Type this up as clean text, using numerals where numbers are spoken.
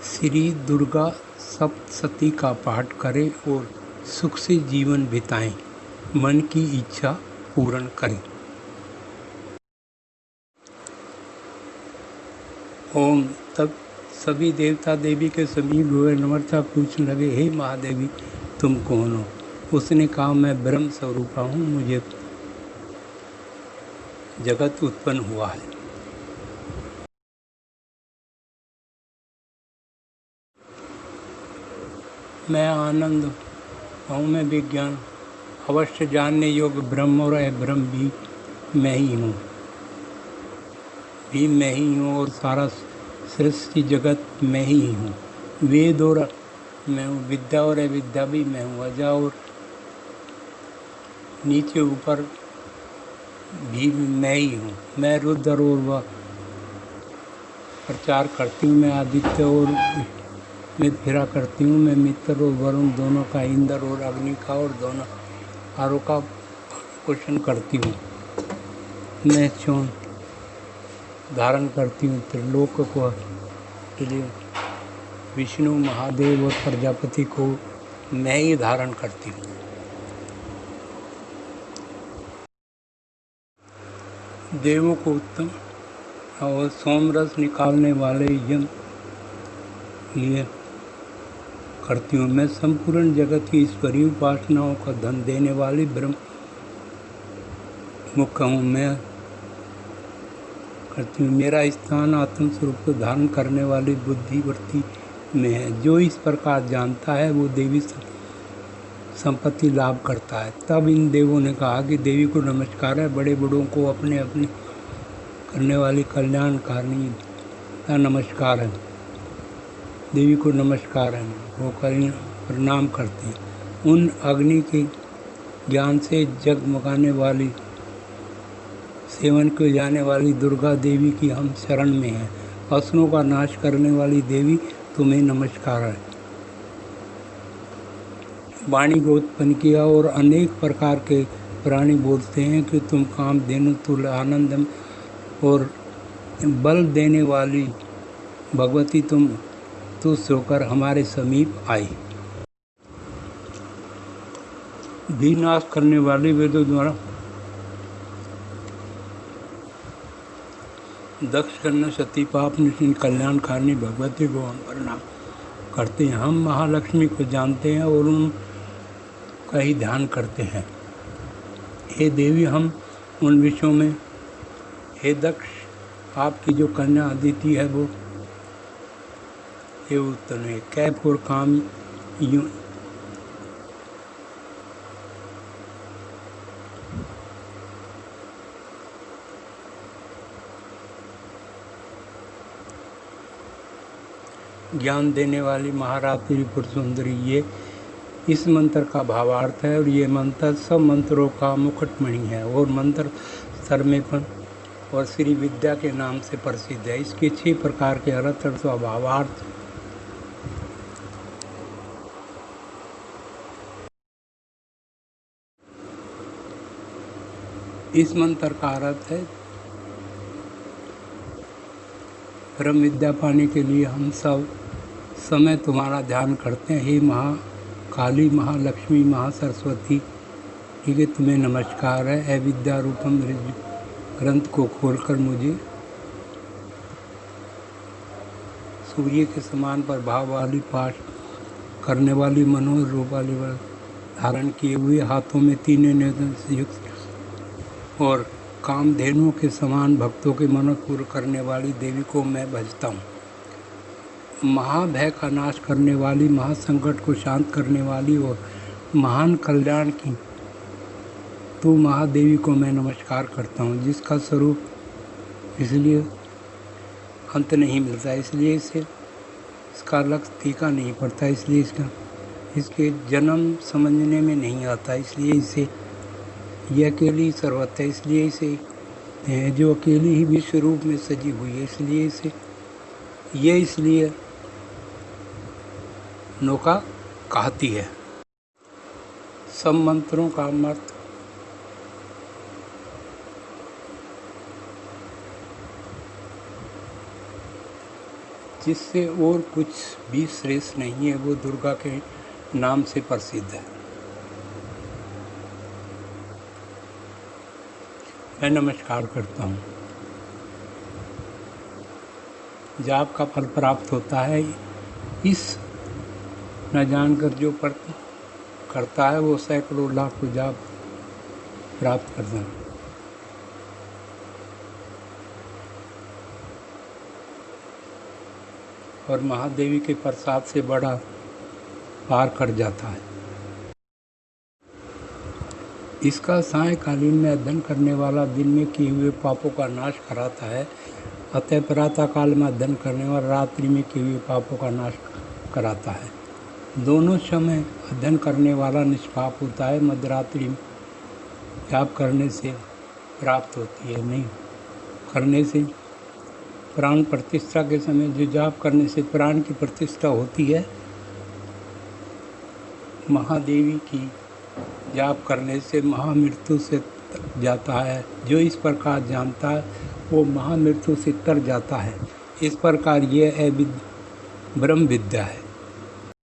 श्री दुर्गा सप्तशती का पाठ करें और सुख से जीवन बिताएं, मन की इच्छा पूर्ण करें। ओम। तब सभी देवता देवी के समीप हुए नम्रता पूछने लगे, हे महादेवी तुम कौन हो? उसने कहा, मैं ब्रह्म स्वरूपा हूँ, मुझे जगत उत्पन्न हुआ है। मैं आनंद हूँ, मैं विज्ञान अवश्य जानने योग्य ब्रह्म और अब्रह्म भी मैं ही हूँ, और सारा सृष्टि जगत मैं ही हूँ। वेद और मैं हूँ, विद्या और अविद्या भी मैं हूँ, अजा और नीचे ऊपर भी मैं ही हूँ। मैं रुद्र और वह प्रचार करती हूँ, मैं आदित्य और मैं फिरा करती हूँ, मैं मित्र और वरुण दोनों का, इंद्र और अग्नि का और दोनों आरों का पोषण करती हूँ। मैं चौन धारण करती हूँ, त्रिलोक को के लिए विष्णु, महादेव और प्रजापति को मैं ही धारण करती हूँ। देवों को उत्तम और सोमरस निकालने वाले यज्ञ लिए करती हूँ। मैं संपूर्ण जगत की ईश्वरीय उपासनाओं का धन देने वाली ब्रह्म मुख हूँ, मैं करती हूँ। मेरा स्थान आत्म स्वरूप को धारण करने वाली बुद्धिवृत्ति में है। जो इस प्रकार जानता है वो देवी संपत्ति लाभ करता है। तब इन देवों ने कहा कि देवी को नमस्कार है। बड़े बड़ों को अपने अपने करने वाली कल्याणकारिणी का नमस्कार है। देवी को नमस्कार है, वो प्रणाम करते हैं। उन अग्नि के ज्ञान से जगमगाने वाली, सेवन की जाने वाली दुर्गा देवी की हम शरण में हैं। असुरों का नाश करने वाली देवी तुम्हें नमस्कार है। वाणी को उत्पन्न किया और अनेक प्रकार के प्राणी बोलते हैं कि तुम कामधेनु तुल्य आनंदम और बल देने वाली भगवती तुम तुझ होकर हमारे समीप आई। भी नाश करने वाली वेदों द्वारा दक्ष करना सती पाप निश्चिन कल्याणकारिणी भगवती को हम प्रणाम करते हैं। हम महालक्ष्मी को जानते हैं और उनका ही ध्यान करते हैं। हे देवी, हम उन विषयों में, हे दक्ष, आपकी जो कन्या अदिति है वो हे उत्तम है। कैफ और काम ज्ञान देने वाली महारात्रि सुंदरी, ये इस मंत्र का भावार्थ है। और ये मंत्र सब मंत्रों का मुकुटमणि है और मंत्र सर्मेपन और श्री विद्या के नाम से प्रसिद्ध है। इसके 6 प्रकार के अर्थ अथवा भावार्थ इस मंत्र का अर्थ है, ब्रह्म विद्या पाने के लिए हम सब समय तुम्हारा ध्यान करते हैं। हे महाकाली, महालक्ष्मी, महासरस्वती, ठीक है, तुम्हें नमस्कार है। अविद्या रूपम ग्रंथ को खोलकर मुझे सूर्य के समान प्रभाव वाली पाठ करने वाली मनोहर रूप वाली धारण किए हुए, हाथों में 3 नेत्रों से युक्त और कामधेनुओं के समान भक्तों के मन पूर्ण करने वाली देवी को मैं भजता हूँ। महाभय का नाश करने वाली, महासंकट को शांत करने वाली और महान कल्याण की तो महादेवी को मैं नमस्कार करता हूँ, जिसका स्वरूप इसलिए अंत नहीं मिलता, इसलिए इसका लक्ष्य टीका नहीं पड़ता, इसलिए इसके जन्म समझने में नहीं आता, इसलिए इसे यह अकेली सर्वत्र है, इसलिए इसे जो अकेली ही विश्व रूप में सजी हुई है, इसलिए नौका कहती है। सब मंत्रों का अर्थ जिससे और कुछ भी श्रेष्ठ नहीं है, वो दुर्गा के नाम से प्रसिद्ध है। मैं नमस्कार करता हूँ। जाप का फल प्राप्त होता है, इस न जानकर जो करता है वो सैकड़ों लाखों जाप प्राप्त करता है। और महादेवी के प्रसाद से बड़ा पार कर जाता है। इसका सायंकालीन में अध्ययन करने वाला दिन में किए हुए पापों का नाश कराता है, अतः प्रातः काल में अध्ययन करने वाला रात्रि में किए हुए पापों का नाश कराता है। दोनों समय अध्ययन करने वाला निष्पाप होता है। मध्यरात्रि में जाप करने से प्राप्त होती है, नहीं करने से प्राण प्रतिष्ठा के समय जो जाप करने से प्राण की प्रतिष्ठा होती है, महादेवी की जाप करने से महामृत्यु से जाता है। जो इस प्रकार जानता है वो महामृत्यु से तर जाता है। इस प्रकार यह ब्रह्म विद्या है।